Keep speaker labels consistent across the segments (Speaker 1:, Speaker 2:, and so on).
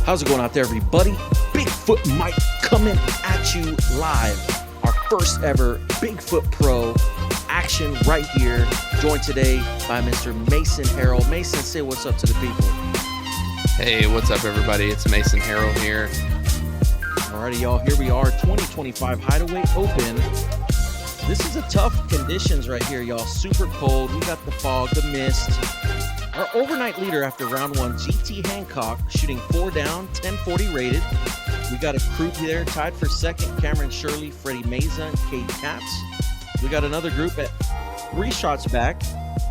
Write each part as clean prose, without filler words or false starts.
Speaker 1: How's it going out there, everybody? Bigfoot Mike coming at you live. Our first ever Bigfoot Pro action right here. Joined today by Mr. Mason Harrell. Mason, say what's up to the people.
Speaker 2: Hey, what's up, everybody? It's Mason Harrell here.
Speaker 1: Alrighty, y'all. Here we are, 2025 Hideaway Open. This is a tough conditions right here, y'all. Super cold. We got the fog, the mist. Our overnight leader after round one, GT Hancock, shooting 4 down, 1040 rated. We got a group there tied for second, Cameron Shirley, Freddie Meza, and Cade Caps. We got another group at 3 shots back,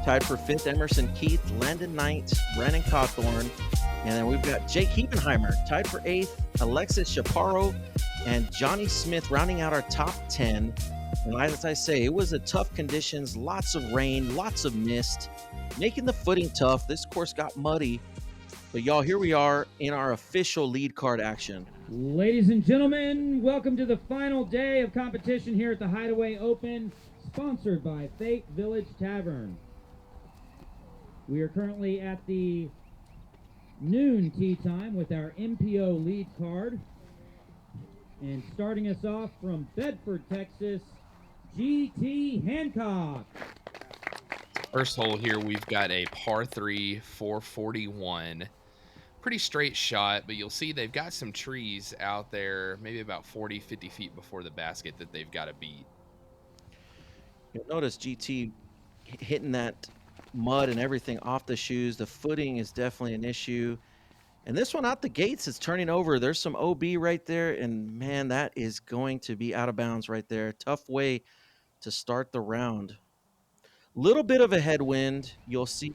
Speaker 1: tied for fifth, Emerson Keith, Landon Knight, Brandon Cawthorn. And then we've got Jake Hebenheimer, tied for eighth, Alexis Chaparro, and Johnny Smith rounding out our top 10. And as I say, it was a tough conditions, lots of rain, lots of mist, making the footing tough. This course got muddy. But y'all, here we are in our official lead card action.
Speaker 3: Ladies and gentlemen, welcome to the final day of competition here at the Hideaway Open, sponsored by Fate Village Tavern. We are currently at the noon tee time with our MPO lead card. And starting us off from Bedford, Texas, GT Hancock.
Speaker 2: First hole here, we've got a par 3, 441. Pretty straight shot, but you'll see they've got some trees out there, maybe about 40, 50 feet before the basket that they've got to beat.
Speaker 1: You'll notice GT hitting that mud and everything off the shoes. The footing is definitely an issue. And this one out the gates is turning over. There's some OB right there, and man, that is going to be out of bounds right there. Tough way to start the round. Little bit of a headwind. You'll see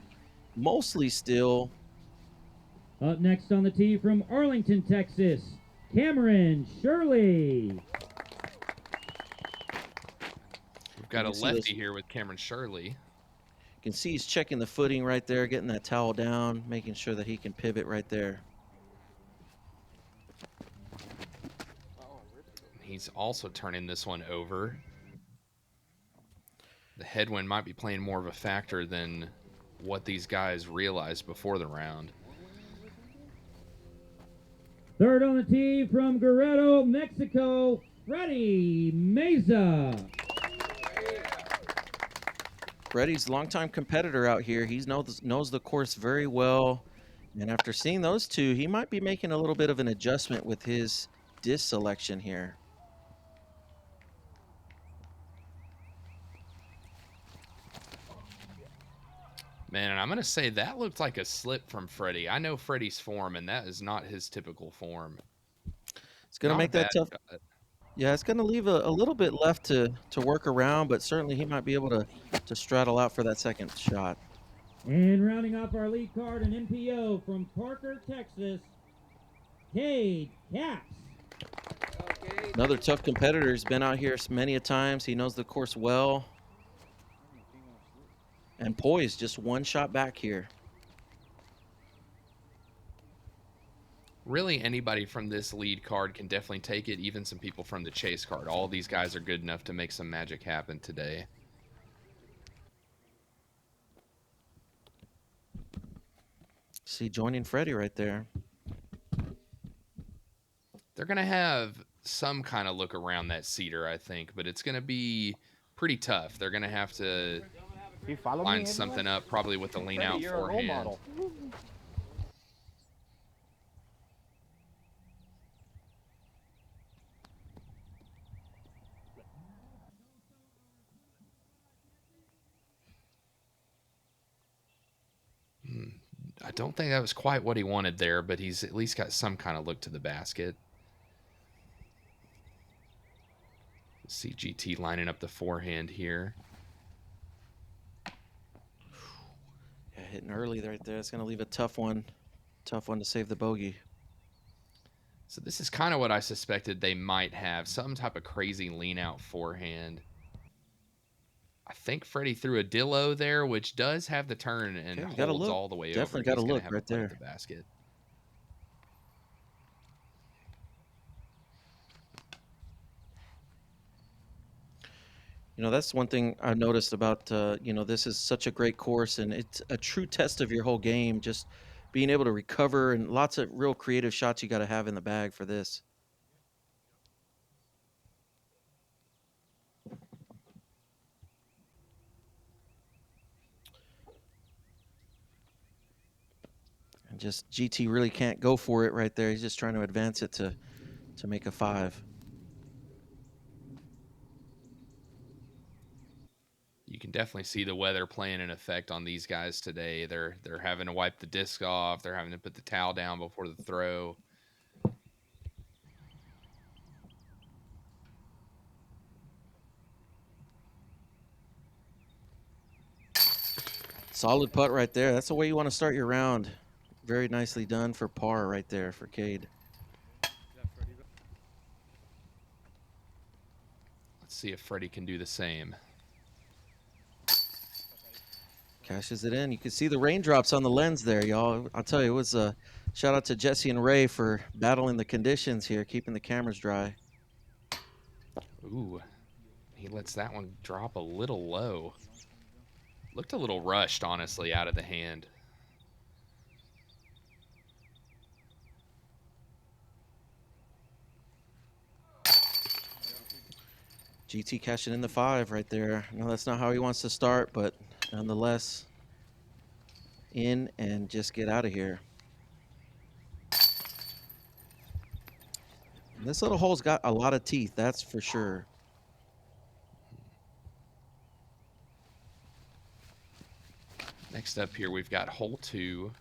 Speaker 1: mostly still.
Speaker 3: Up next on the tee from Arlington, Texas, Cameron Shirley.
Speaker 2: We've got a lefty here with Cameron Shirley.
Speaker 1: You can see he's checking the footing right there, getting that towel down, making sure that he can pivot right there.
Speaker 2: He's also turning this one over. The headwind might be playing more of a factor than what these guys realized before the round.
Speaker 3: Third on the tee from Guerrero, Mexico, Freddie Meza.
Speaker 1: Freddie's a longtime competitor out here. He knows the course very well. And after seeing those two, he might be making a little bit of an adjustment with his disc selection here.
Speaker 2: Man, and I'm going to say that looked like a slip from Freddie. I know Freddie's form, and that is not his typical form.
Speaker 1: It's going to make that tough. Yeah, it's going to leave a little bit left to work around, but certainly he might be able to straddle out for that second shot.
Speaker 3: And rounding off our lead card, an MPO from Parker, Texas, Cade Caps.
Speaker 1: Another tough competitor. He's been out here many a times. He knows the course well. And poised, just one shot back here.
Speaker 2: Really, anybody from this lead card can definitely take it, even some people from the chase card. All these guys are good enough to make some magic happen today.
Speaker 1: See, joining Freddie right there.
Speaker 2: They're going to have some kind of look around that cedar, I think, but it's going to be pretty tough. They're going to have to line something up, probably with a lean out forehand. I don't think that was quite what he wanted there, but he's at least got some kind of look to the basket. See GT lining up the forehand here.
Speaker 1: Yeah, hitting early right there. It's going to leave a tough one to save the bogey.
Speaker 2: So this is kind of what I suspected they might have, some type of crazy lean out forehand. I think Freddie threw a dillo there, which does have the turn and holds all the way over.
Speaker 1: Definitely got to look right there.
Speaker 2: The basket.
Speaker 1: You know, that's one thing I noticed about, this is such a great course, and it's a true test of your whole game. Just being able to recover, and lots of real creative shots you got to have in the bag for this. And just GT really can't go for it right there. He's just trying to advance it to make a 5.
Speaker 2: You can definitely see the weather playing an effect on these guys today. They're having to wipe the disc off. They're having to put the towel down before the throw.
Speaker 1: Solid putt right there. That's the way you want to start your round. Very nicely done for par right there for Cade.
Speaker 2: Let's see if Freddie can do the same.
Speaker 1: Cashes it in. You can see the raindrops on the lens there, y'all. I'll tell you, it was a shout out to Jesse and Ray for battling the conditions here, keeping the cameras dry.
Speaker 2: Ooh, he lets that one drop a little low. Looked a little rushed, honestly, out of the hand.
Speaker 1: GT cashing in the 5 right there. No, that's not how he wants to start, but nonetheless, in and just get out of here. And this little hole's got a lot of teeth, that's for sure.
Speaker 2: Next up here, we've got hole 2,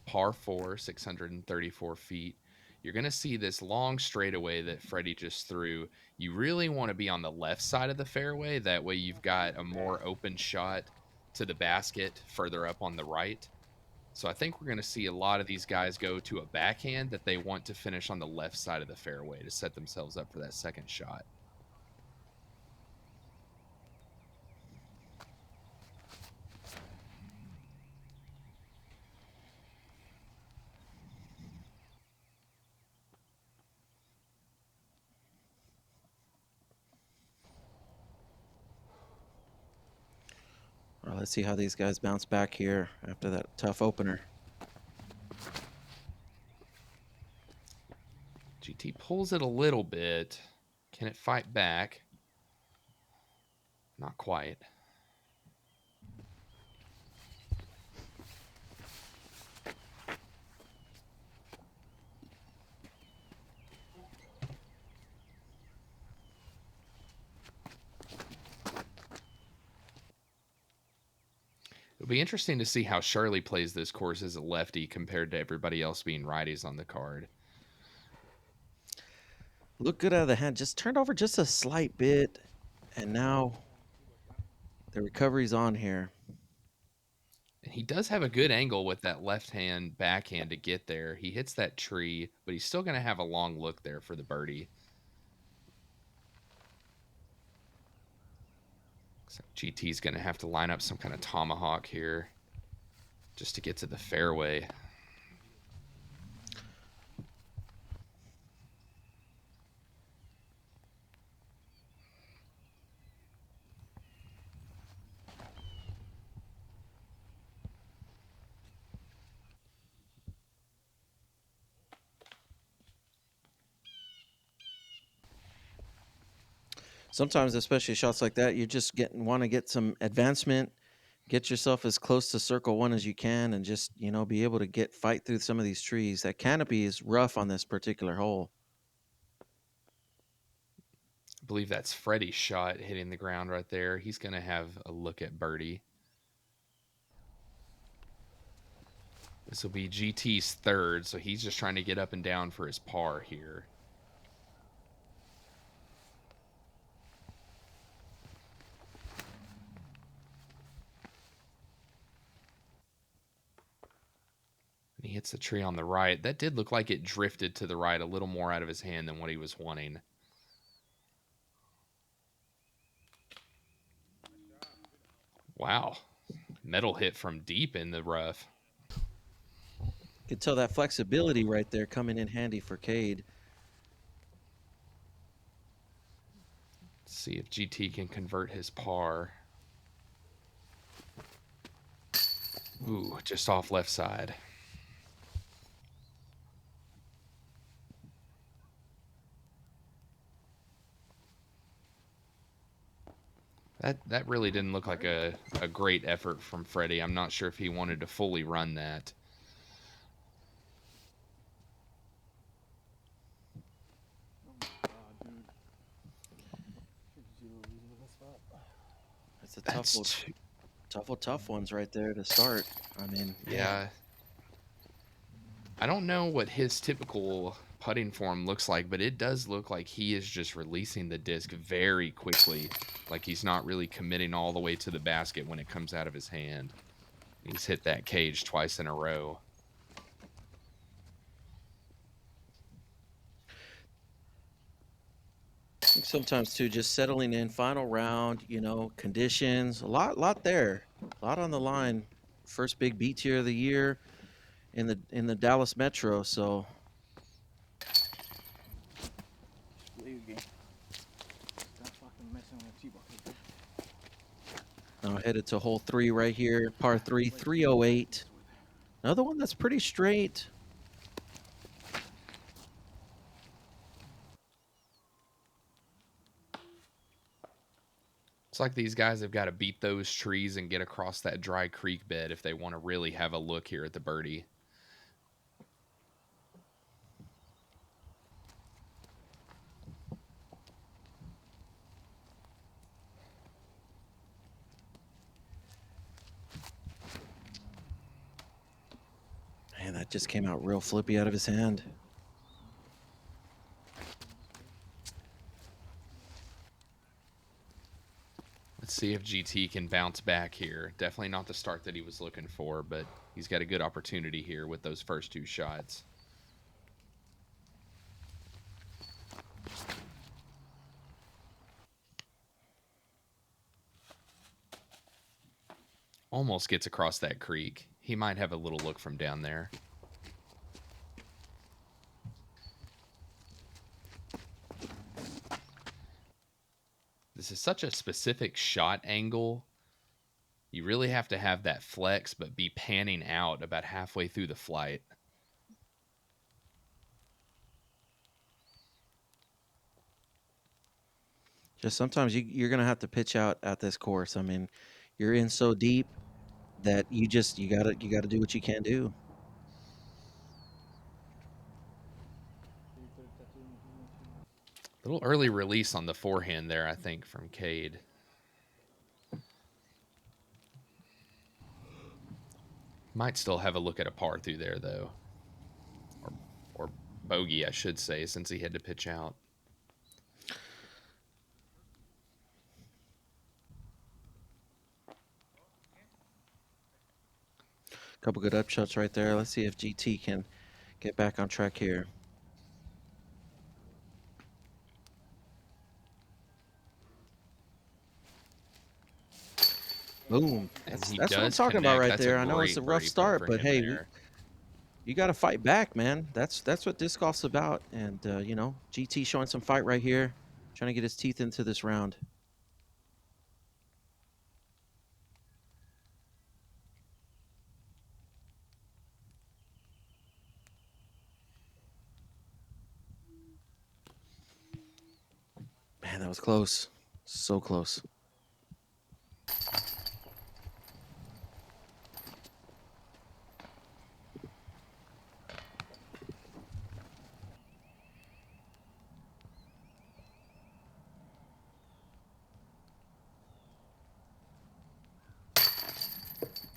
Speaker 2: par 4, 634 feet. You're going to see this long straightaway that Freddie just threw. You really want to be on the left side of the fairway. That way you've got a more open shot to the basket further up on the right. So I think we're going to see a lot of these guys go to a backhand that they want to finish on the left side of the fairway to set themselves up for that second shot.
Speaker 1: Well, let's see how these guys bounce back here after that tough opener.
Speaker 2: GT pulls it a little bit. Can it fight back? Not quite. It'll be interesting to see how Shirley plays this course as a lefty compared to everybody else being righties on the card.
Speaker 1: Look good out of the hand. Just turned over just a slight bit, and now the recovery's on here.
Speaker 2: And he does have a good angle with that left hand backhand to get there. He hits that tree, but he's still going to have a long look there for the birdie. So GT's going to have to line up some kind of tomahawk here just to get to the fairway.
Speaker 1: Sometimes, especially shots like that, you just want to get some advancement, get yourself as close to circle 1 as you can, and just, be able to fight through some of these trees. That canopy is rough on this particular hole.
Speaker 2: I believe that's Freddie's shot hitting the ground right there. He's going to have a look at birdie. This will be GT's third, so he's just trying to get up and down for his par here. And he hits the tree on the right. That did look like it drifted to the right a little more out of his hand than what he was wanting. Wow. Metal hit from deep in the rough.
Speaker 1: You can tell that flexibility right there coming in handy for Cade.
Speaker 2: Let's see if GT can convert his par. Ooh, just off left side. That really didn't look like a great effort from Freddie. I'm not sure if he wanted to fully run that.
Speaker 1: It's a tough ones right there to start. I mean,
Speaker 2: Yeah. I don't know what his typical putting form looks like, but it does look like he is just releasing the disc very quickly. Like he's not really committing all the way to the basket when it comes out of his hand. He's hit that cage twice in a row.
Speaker 1: I think sometimes too, just settling in, final round, you know, conditions, a lot there, a lot on the line. First big beat here of the year in the Dallas Metro. So now headed to hole 3 right here, par 3, 308. Another one that's pretty straight.
Speaker 2: It's like these guys have got to beat those trees and get across that dry creek bed if they want to really have a look here at the birdie.
Speaker 1: Man, that just came out real flippy out of his hand.
Speaker 2: Let's see if GT can bounce back here. Definitely not the start that he was looking for, but he's got a good opportunity here with those first 2 shots. Almost gets across that creek. He might have a little look from down there. This is such a specific shot angle. You really have to have that flex, but be panning out about halfway through the flight.
Speaker 1: Just sometimes you're gonna have to pitch out at this course. I mean, you're in so deep that you gotta do what you can do.
Speaker 2: A little early release on the forehand there, I think, from Cade. Might still have a look at a par through there, though. Or bogey, I should say, since he had to pitch out.
Speaker 1: Couple good up shots right there. Let's see if GT can get back on track here. Boom. That's what I'm talking about right there. I know it's a rough start, but hey, you got to fight back, man. That's what disc golf's about. And you know, GT showing some fight right here, trying to get his teeth into this round. Man, that was close. So close.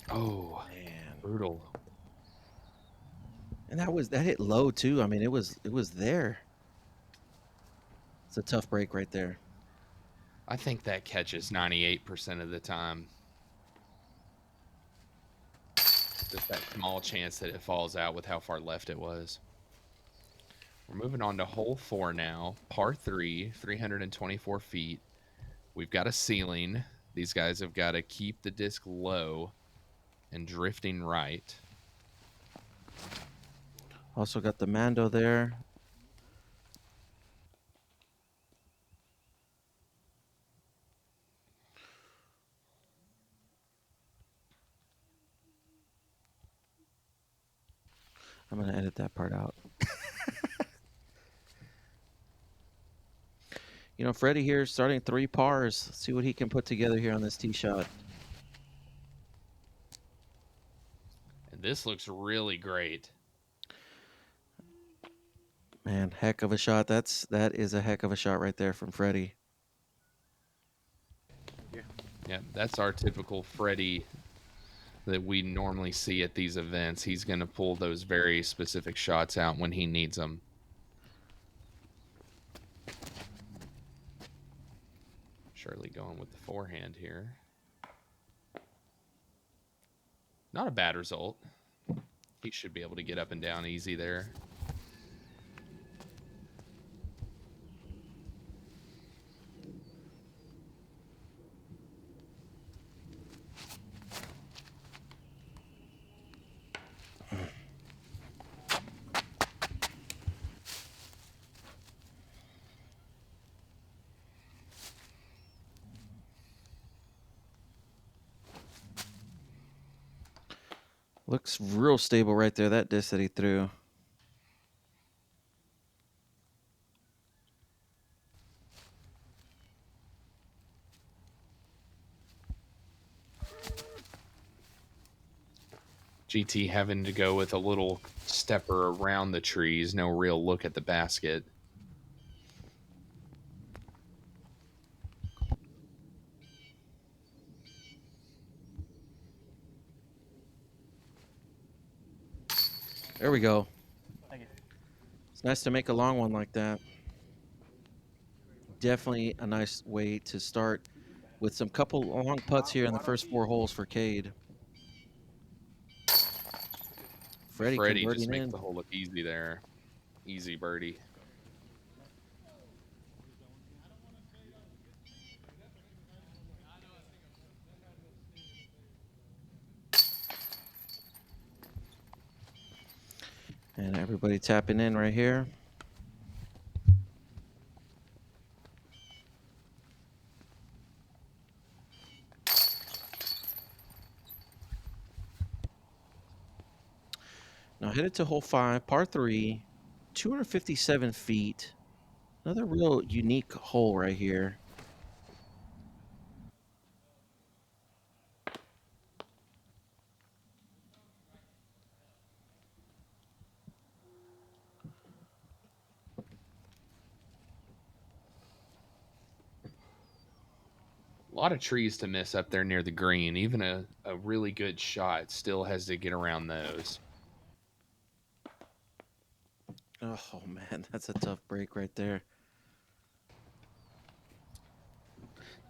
Speaker 2: Oh,
Speaker 1: Man.
Speaker 2: brutal.
Speaker 1: And that hit low too. I mean, it was there. It's a tough break right there.
Speaker 2: I think that catches 98% of the time. Just that small chance that it falls out with how far left it was. We're moving on to hole 4 now. Par 3, 324 feet. We've got a ceiling. These guys have got to keep the disc low and drifting right.
Speaker 1: Also got the Mando there. I'm going to edit that part out. You know, Freddie here starting 3 pars. Let's see what he can put together here on this tee shot.
Speaker 2: And this looks really great.
Speaker 1: Man, heck of a shot. That is a heck of a shot right there from Freddie.
Speaker 2: Yeah, that's our typical Freddie that we normally see at these events. He's going to pull those very specific shots out when he needs them. Shirley going with the forehand here. Not a bad result. He should be able to get up and down easy there.
Speaker 1: Looks real stable right there, that disc that he threw.
Speaker 2: GT having to go with a little stepper around the trees, no real look at the basket.
Speaker 1: There we go.
Speaker 4: Thank you.
Speaker 1: It's nice to make a long one like that. Definitely a nice way to start with some couple long putts here in the first 4 holes for Cade. Freddie
Speaker 2: Freddie just
Speaker 1: converting
Speaker 2: makes
Speaker 1: in.
Speaker 2: the hole look easy there. Easy birdie.
Speaker 1: And everybody tapping in right here. Now headed to hole 5, par 3, 257 feet. Another real unique hole right here.
Speaker 2: A lot of trees to miss up there near the green. Even a really good shot still has to get around those.
Speaker 1: Oh man, that's a tough break right there.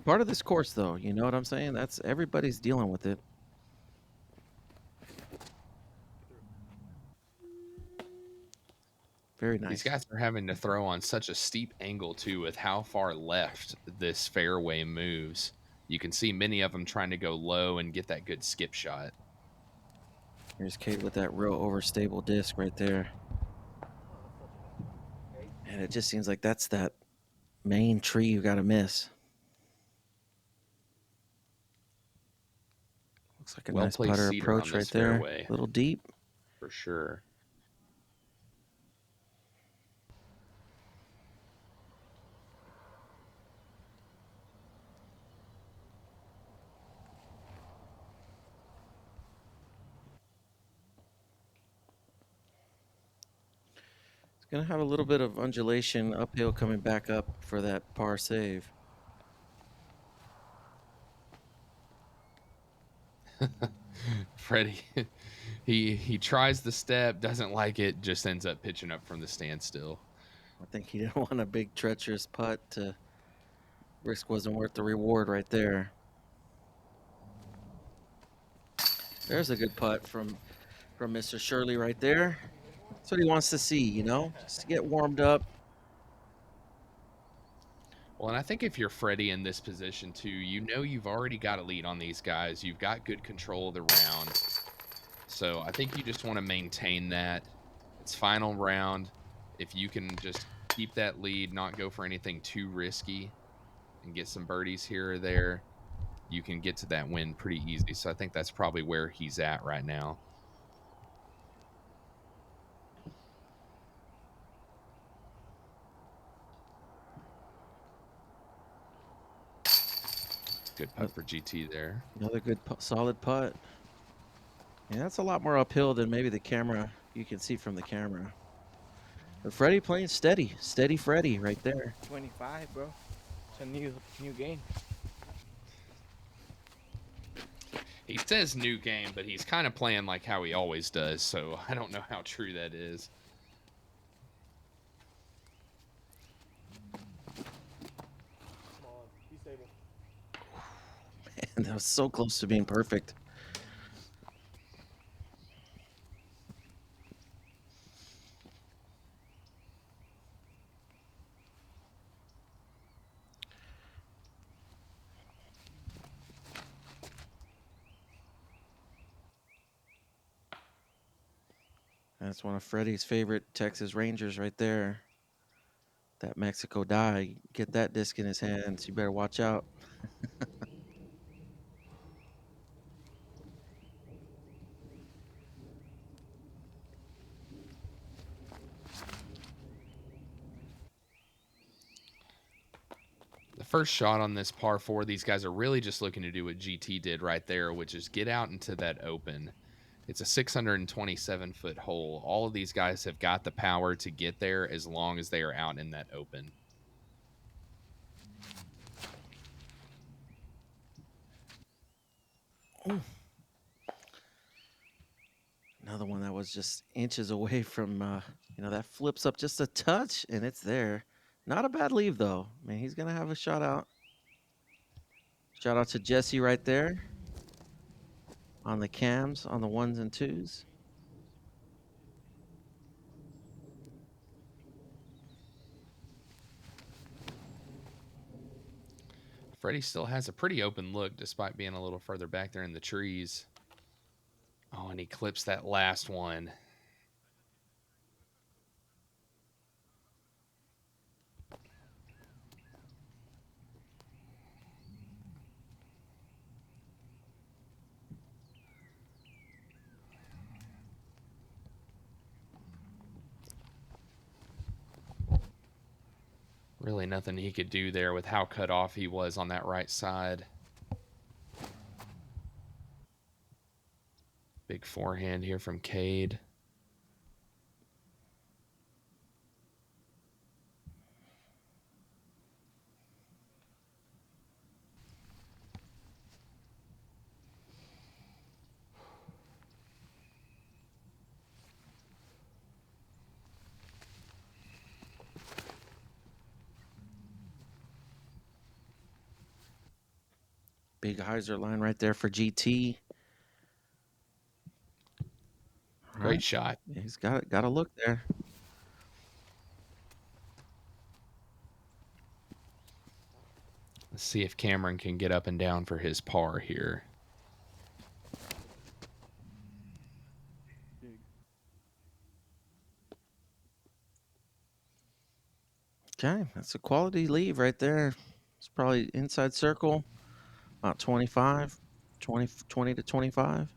Speaker 1: Part of this course though, you know what I'm saying? That's everybody's dealing with it. Very nice.
Speaker 2: These guys are having to throw on such a steep angle too with how far left this fairway moves. You can see many of them trying to go low and get that good skip shot.
Speaker 1: Here's Kate with that real overstable disc right there. And it just seems like that's that main tree you got to miss. Looks like a nice
Speaker 2: Well-placed
Speaker 1: putter
Speaker 2: cedar
Speaker 1: approach
Speaker 2: on
Speaker 1: right
Speaker 2: this
Speaker 1: there.
Speaker 2: fairway.
Speaker 1: A little deep.
Speaker 2: For sure.
Speaker 1: It's going to have a little bit of undulation uphill coming back up for that par save.
Speaker 2: Freddie, he tries the step, doesn't like it, just ends up pitching up from the standstill.
Speaker 1: I think he didn't want a big treacherous putt to risk wasn't worth the reward right there. There's a good putt from Mr. Shirley right there. That's what he wants to see, you know, just to get warmed up.
Speaker 2: Well, and I think if you're Freddie in this position too, you know you've already got a lead on these guys. You've got good control of the round. So I think you just want to maintain that. It's final round. If you can just keep that lead, not go for anything too risky, and get some birdies here or there, you can get to that win pretty easy. So I think that's probably where he's at right now. Good putt for GT there.
Speaker 1: Another good solid putt. Yeah, that's a lot more uphill than maybe the camera you can see from the camera. But Freddie playing steady Freddie right there.
Speaker 4: 25, bro. It's a new game.
Speaker 2: He says new game, but he's kind of playing like how he always does, so I don't know how true that is.
Speaker 4: Come on, be stable.
Speaker 1: Man, that was so close to being perfect. That's one of Freddie's favorite Texas Rangers right there. That Mexico die. Get that disc in his hands. You better watch out.
Speaker 2: The first shot on this par 4, these guys are really just looking to do what GT did right there, which is get out into that open. It's a 627-foot hole. All of these guys have got the power to get there as long as they are out in that open.
Speaker 1: Another one that was just inches away from, that flips up just a touch, and it's there. Not a bad leave, though. I mean, he's going to have a shout out. Shout out to Jesse right there on the cams, on the 1s and 2s.
Speaker 2: Freddie still has a pretty open look despite being a little further back there in the trees. Oh, and he clips that last one. Really nothing he could do there with how cut off he was on that right side. Big forehand here from Cade.
Speaker 1: Big hyzer line right there for GT.
Speaker 2: Great shot.
Speaker 1: He's got a look there.
Speaker 2: Let's see if Cameron can get up and down for his par here.
Speaker 1: Okay, that's a quality leave right there. It's probably inside circle, about 25, 20 to 25.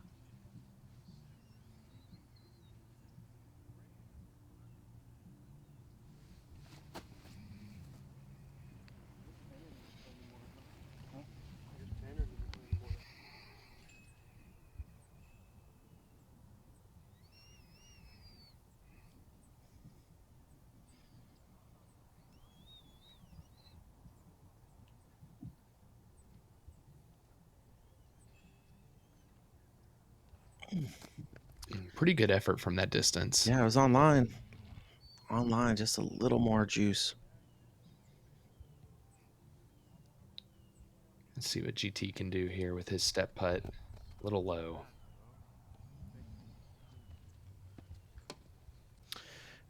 Speaker 2: Pretty good effort from that distance.
Speaker 1: Yeah, it was online. Online, just a little more juice.
Speaker 2: Let's see what GT can do here with his step putt. A little low.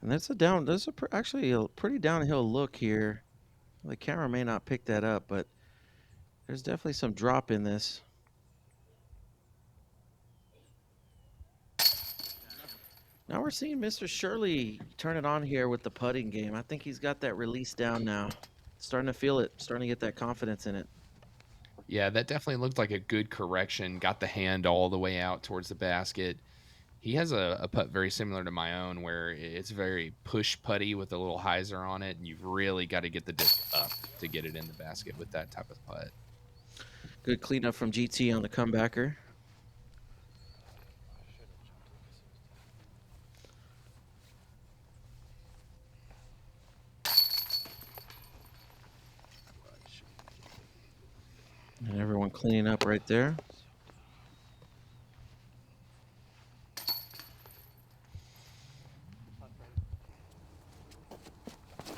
Speaker 1: And actually a pretty downhill look here. The camera may not pick that up, but there's definitely some drop in this. Now we're seeing Mr. Shirley turn it on here with the putting game. I think he's got that release down now. Starting to feel it, starting to get that confidence in it.
Speaker 2: Yeah, that definitely looked like a good correction. Got the hand all the way out towards the basket. He has a putt very similar to my own where it's very push putty with a little hyzer on it, and you've really got to get the disc up to get it in the basket with that type of putt.
Speaker 1: Good cleanup from GT on the comebacker. And everyone cleaning up right there.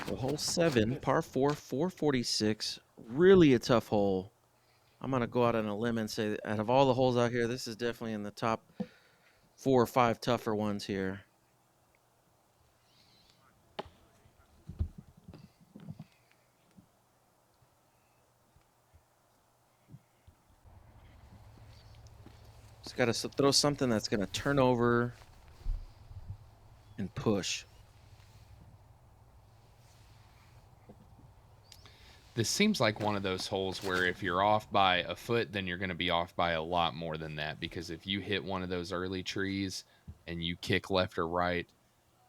Speaker 1: The hole 7, par 4, 446. Really a tough hole. I'm going to go out on a limb and say that out of all the holes out here, this is definitely in the top 4 or 5 tougher ones here. Just got to throw something that's going to turn over and push.
Speaker 2: This seems like one of those holes where if you're off by a foot, then you're going to be off by a lot more than that. Because if you hit one of those early trees and you kick left or right,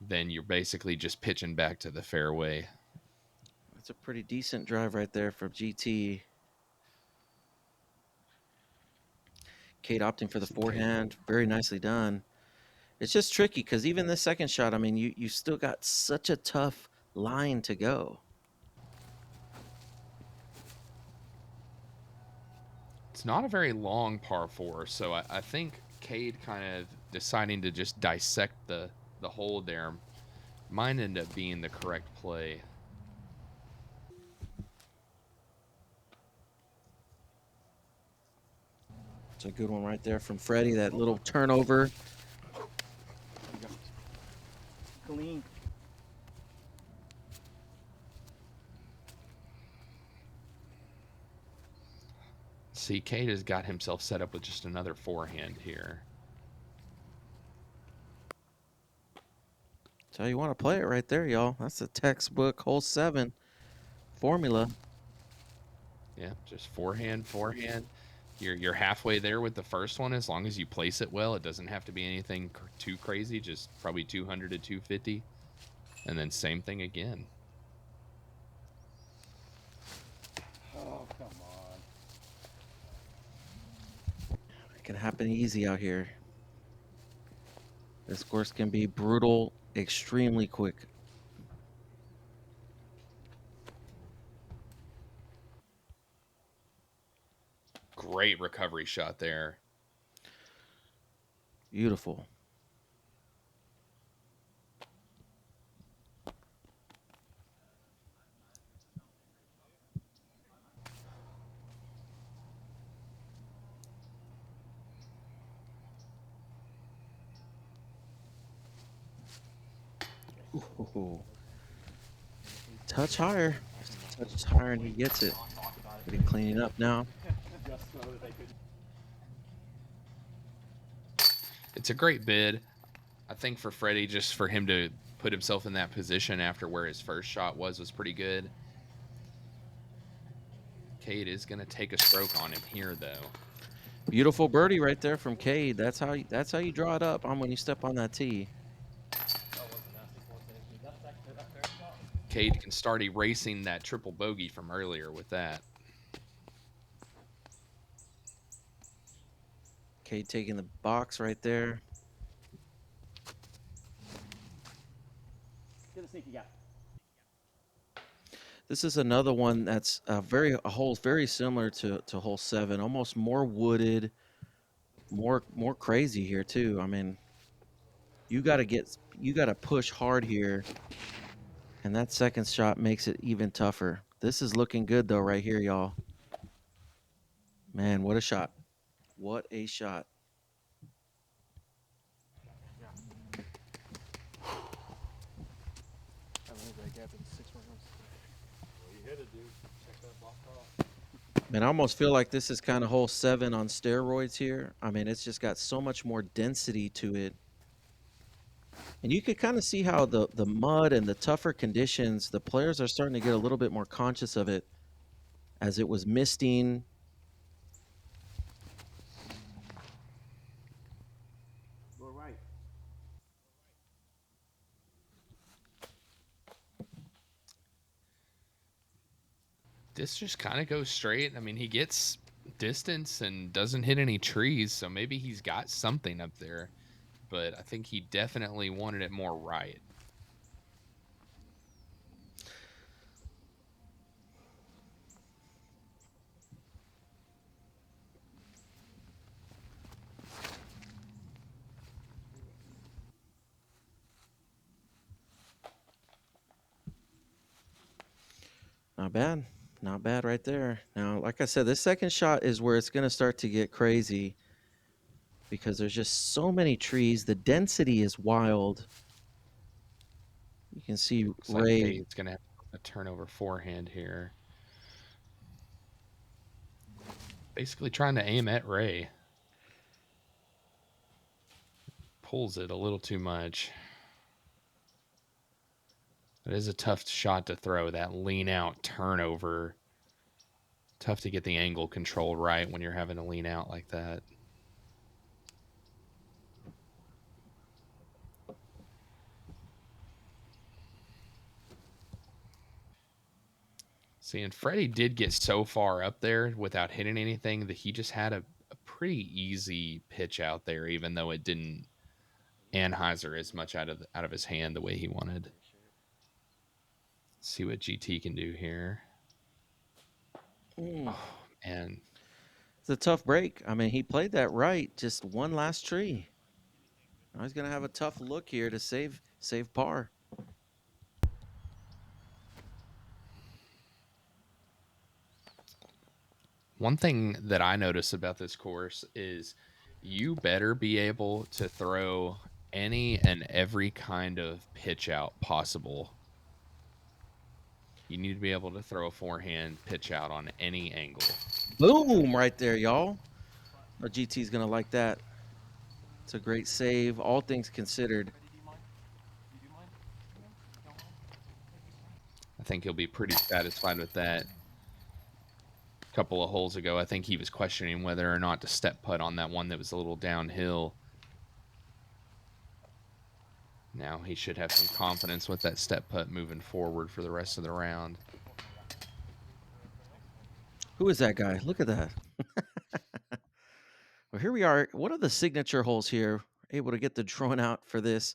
Speaker 2: then you're basically just pitching back to the fairway.
Speaker 1: That's a pretty decent drive right there from GT. Cade opting for the forehand. Very nicely done. It's just tricky because even the second shot, I mean, you still got such a tough line to go.
Speaker 2: It's not a very long par 4, so I think Cade kind of deciding to just dissect the hole there might end up being the correct play.
Speaker 1: It's a good one right there from Freddie. That little turnover.
Speaker 4: Clean.
Speaker 2: See, Cade has got himself set up with just another forehand here.
Speaker 1: So you want to play it right there, y'all. That's a textbook hole 7 formula.
Speaker 2: Yeah, just forehand, forehand. You're halfway there with the first one. As long as you place it well, it doesn't have to be anything too crazy. Just probably 200 to 250, and then same thing again.
Speaker 4: Oh, come on.
Speaker 1: It can happen easy out here. This course can be brutal, extremely quick.
Speaker 2: Great recovery shot there.
Speaker 1: Beautiful. Ooh. Touch higher. Touch higher and he gets it. Pretty cleaning up now.
Speaker 2: It's a great bid. I think for Freddie, just for him to put himself in that position after where his first shot was pretty good. Cade is going to take a stroke on him here, though.
Speaker 1: Beautiful birdie right there from Cade. That's how you draw it up on when you step on that tee.
Speaker 2: Cade can start erasing that triple bogey from earlier with that.
Speaker 1: Cade taking the box right there.
Speaker 4: Get the sneaky guy.
Speaker 1: This is another one that's a hole very similar to hole 7, almost more wooded, more crazy here too. I mean, you got to push hard here, and that second shot makes it even tougher. This is looking good though right here, y'all. Man, what a shot. What a shot. Man, I almost feel like this is kind of hole 7 on steroids here. I mean, it's just got so much more density to it. And you could kind of see how the mud and the tougher conditions, the players are starting to get a little bit more conscious of it as it was misting.
Speaker 4: Go right.
Speaker 2: This just kind of goes straight. I mean, he gets distance and doesn't hit any trees, so maybe he's got something up there. But I think he definitely wanted it more right.
Speaker 1: Not bad. Not bad right there. Now, like I said, this second shot is where it's going to start to get crazy because there's just so many trees. The density is wild. You can see
Speaker 2: Looks like
Speaker 1: Ray.
Speaker 2: Cade's going to have a turnover forehand here. Basically trying to aim at Ray. Pulls it a little too much. It is a tough shot to throw, that lean out turnover. Tough to get the angle control right when you're having to lean out like that. See, and Freddie did get so far up there without hitting anything that he just had a pretty easy pitch out there, even though it didn't Anheuser as much out of his hand the way he wanted. Let's see what GT can do here. Oh, man.
Speaker 1: It's a tough break. I mean, he played that right. Just one last tree. Now he's going to have a tough look here to save par.
Speaker 2: One thing that I notice about this course is you better be able to throw any and every kind of pitch out possible. You need to be able to throw a forehand pitch out on any angle.
Speaker 1: Boom, right there, y'all. Our GT's going to like that. It's a great save, all things considered.
Speaker 2: I think he'll be pretty satisfied with that. A couple of holes ago, I think he was questioning whether or not to step putt on that one that was a little downhill. Now he should have some confidence with that step putt moving forward for the rest of the round.
Speaker 1: Who is that guy? Look at that. Well, here we are. One of the signature holes here. Able to get the drone out for this.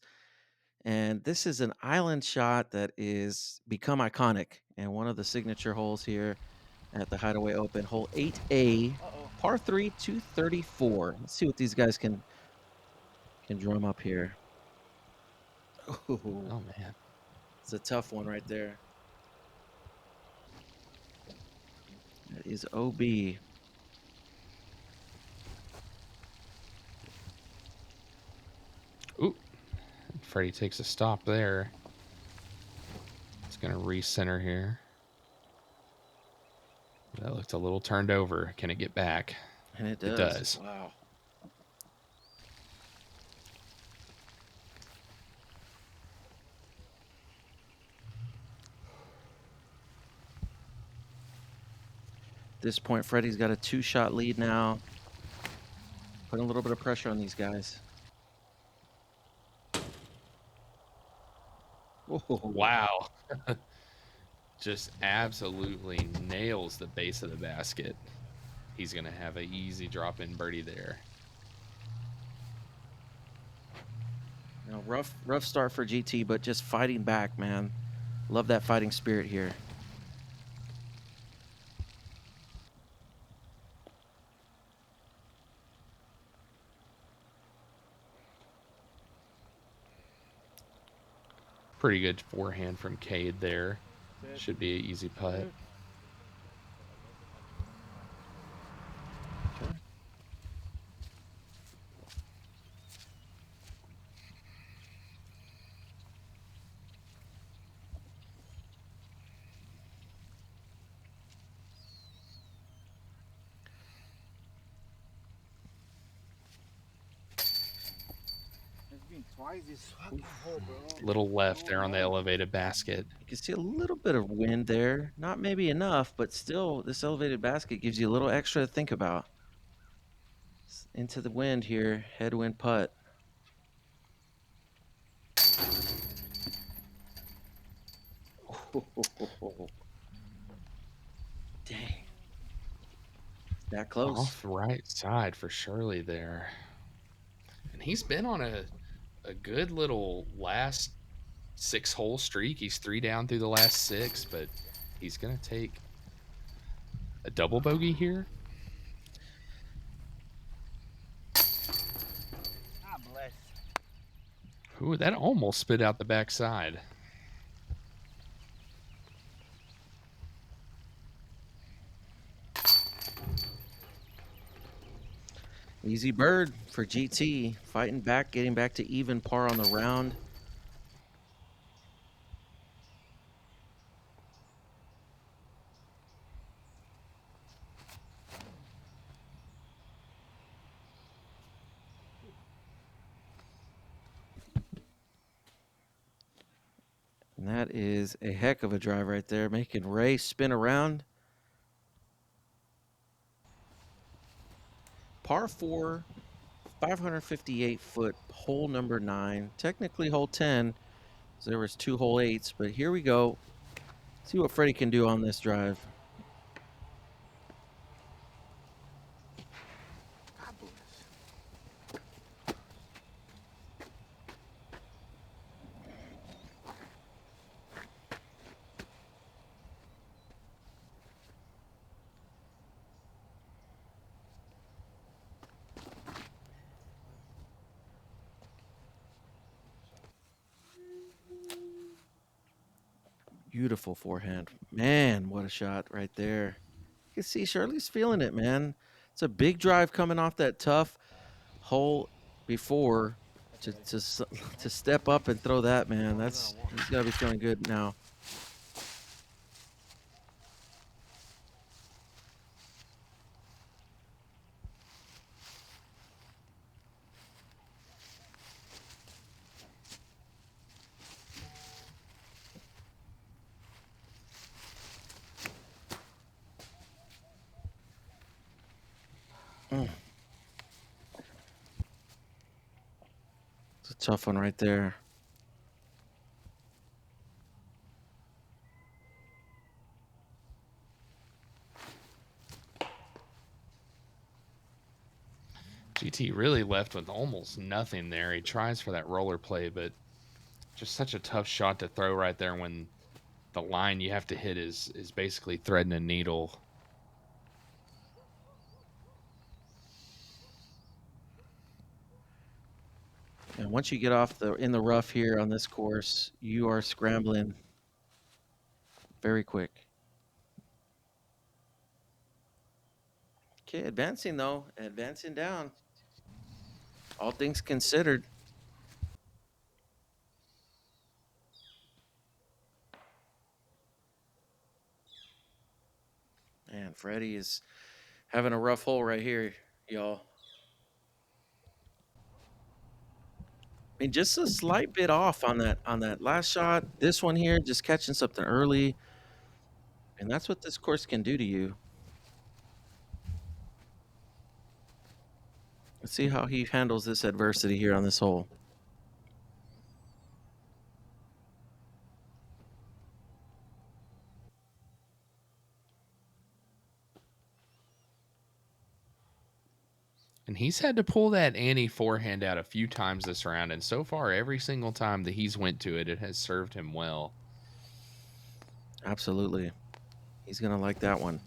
Speaker 1: And this is an island shot that is become iconic. And one of the signature holes here at the Hideaway Open, hole 8A, par 3, 234. Let's see what these guys can drum up here.
Speaker 2: Oh, man.
Speaker 1: It's a tough one right there. That is OB.
Speaker 2: Ooh. Freddie takes a stop there. It's going to recenter here. That looked a little turned over. Can it get back?
Speaker 1: And it does.
Speaker 2: It does.
Speaker 1: Wow. At this point, Freddie's got a 2-shot lead now. Putting a little bit of pressure on these guys. Whoa.
Speaker 2: Wow. Just absolutely nails the base of the basket. He's going to have an easy drop-in birdie there.
Speaker 1: You know, rough start for GT, but just fighting back, man. Love that fighting spirit here.
Speaker 2: Pretty good forehand from Cade there. Should be an easy putt.
Speaker 4: Twice this fucking hole, bro.
Speaker 2: Little left there on the elevated basket.
Speaker 1: You can see a little bit of wind there. Not maybe enough, but still, this elevated basket gives you a little extra to think about. Into the wind here, headwind putt. Dang. That close.
Speaker 2: Off right side for Shirley there. And he's been on a good little last 6-hole streak. He's 3 down through the last 6, but he's going to take a double bogey here.
Speaker 4: God bless.
Speaker 2: Ooh, that almost spit out the backside.
Speaker 1: Easy bird for GT. Fighting back, getting back to even par on the round. And that is a heck of a drive right there, making Ray spin around. Par 4, 558-foot, hole number 9. Technically hole 10, so there was 2 hole 8s, but here we go. See what Freddie can do on this drive.
Speaker 4: God bless.
Speaker 1: Beautiful forehand. Man, what a shot right there. You can see Shirley's feeling it, man. It's a big drive coming off that tough hole before to step up and throw that, man. He's got to be feeling good now. It's a tough one right there.
Speaker 2: GT really left with almost nothing there. He tries for that roller play, but just such a tough shot to throw right there when the line you have to hit is basically threading a needle.
Speaker 1: And once you get off in the rough here on this course, you are scrambling very quick. Okay, advancing though, advancing down. All things considered. Man, Freddie is having a rough hole right here, y'all. I mean, just a slight bit off on that last shot. This one here, just catching something early. And that's what this course can do to you. Let's see how he handles this adversity here on this hole.
Speaker 2: And he's had to pull that Annie forehand out a few times this round, and so far, every single time that he's went to it, it has served him well.
Speaker 1: Absolutely. He's going to like that one.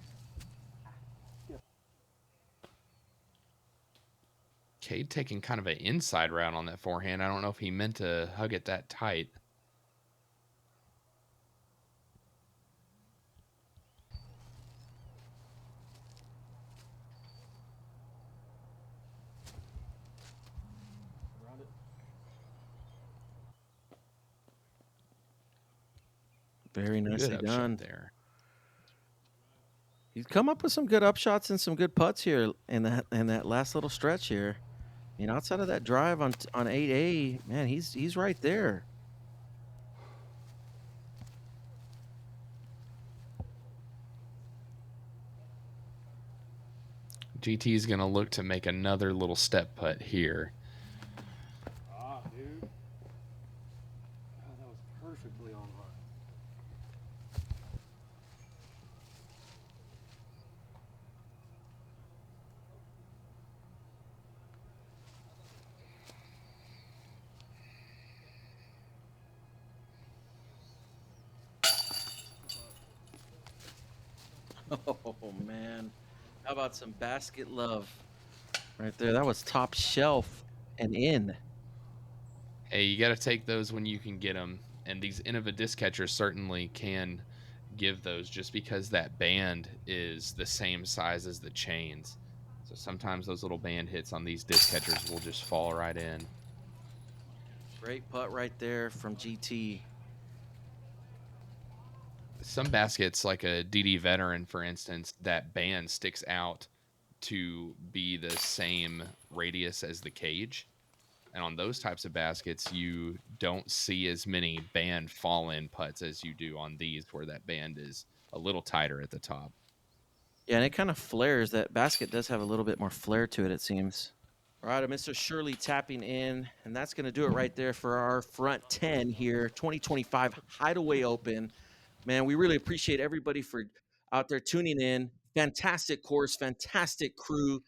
Speaker 2: Cade taking kind of an inside route on that forehand. I don't know if he meant to hug it that tight.
Speaker 1: Very nicely
Speaker 2: Good upshot
Speaker 1: done.
Speaker 2: there.
Speaker 1: He's come up with some good upshots and some good putts here in that last little stretch here. You know, outside of that drive on 8A, man, he's right there.
Speaker 2: GT is going to look to make another little step putt here.
Speaker 4: Ah, dude. God, that was perfectly on line.
Speaker 1: Oh man, how about some basket love right there? That was top shelf and in.
Speaker 2: Hey, you got to take those when you can get them. And these Innova disc catchers certainly can give those just because that band is the same size as the chains. So sometimes those little band hits on these disc catchers will just fall right in.
Speaker 1: Great putt right there from GT.
Speaker 2: Some baskets, like a DD veteran, for instance, that band sticks out to be the same radius as the cage. And on those types of baskets, you don't see as many band fall in putts as you do on these, where that band is a little tighter at the top.
Speaker 1: Yeah, and it kind of flares. That basket does have a little bit more flair to it, it seems. All right, Mr. Shirley tapping in, and that's going to do it right there for our front 10 here, 2025 Hideaway Open. Man, we really appreciate everybody for out there tuning in. Fantastic course, fantastic crew.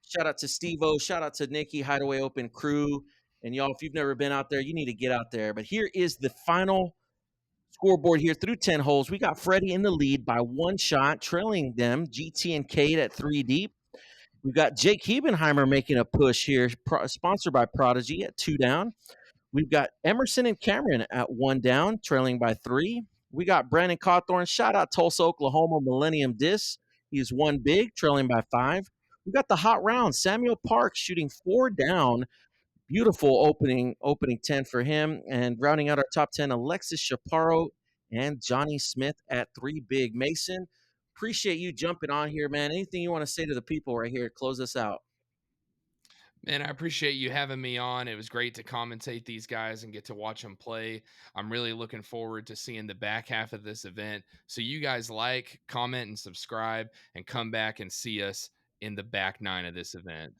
Speaker 1: Shout out to Steve-O, shout out to Nikki, Hideaway Open crew. And y'all, if you've never been out there, you need to get out there. But here is the final scoreboard here through 10 holes. We got Freddie in the lead by one shot, trailing them, GT and Kate at 3 deep. We've got Jake Hebenheimer making a push here, sponsored by Prodigy at 2 down. We've got Emerson and Cameron at 1 down, trailing by 3. We got Brandon Cawthorn, shout out Tulsa, Oklahoma, Millennium Disc. He's 1 big, trailing by 5. We got the hot round, Samuel Parks shooting 4 down. Beautiful opening 10 for him. And rounding out our top 10, Alexis Chaparro and Johnny Smith at 3 big. Mason, appreciate you jumping on here, man. Anything you want to say to the people right here? Close us out.
Speaker 2: Man, I appreciate you having me on. It was great to commentate these guys and get to watch them play. I'm really looking forward to seeing the back half of this event. So you guys like, comment, and subscribe, and come back and see us in the back 9 of this event.